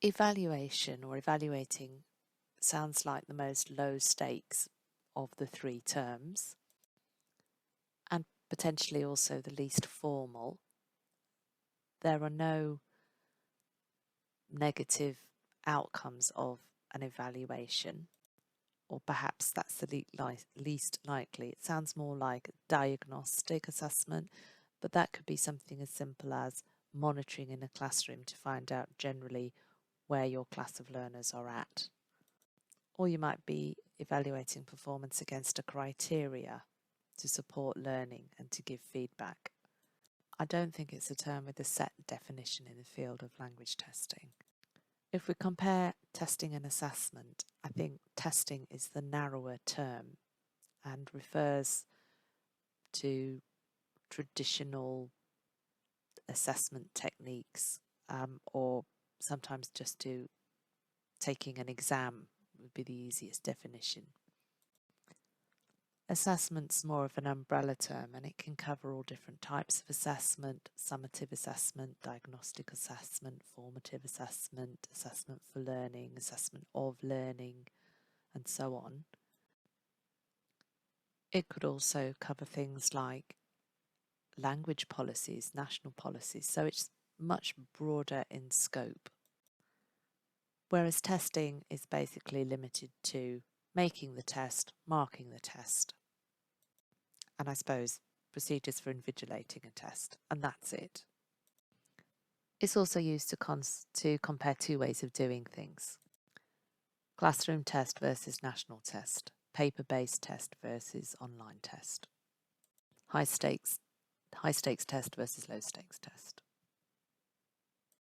Evaluation or evaluating sounds like the most low stakes of the three terms, and potentially also the least formal. There are no negative outcomes of an evaluation, or perhaps that's the least likely. It sounds more like a diagnostic assessment, but that could be something as simple as monitoring in a classroom to find out generally where your class of learners are at. Or you might be evaluating performance against a criteria to support learning and to give feedback. I don't think it's a term with a set definition in the field of language testing. If we compare testing and assessment, I think testing is the narrower term and refers to traditional assessment techniques, or sometimes just to taking an exam would be the easiest definition. Assessment's more of an umbrella term, and it can cover all different types of assessment: summative assessment, diagnostic assessment, formative assessment, assessment for learning, assessment of learning, and so on. It could also cover things like language policies, national policies, so it's much broader in scope. Whereas testing is basically limited to making the test, marking the test, and I suppose procedures for invigilating a test, and that's it. It's also used to compare two ways of doing things: classroom test versus national test, paper-based test versus online test, high stakes test versus low stakes test.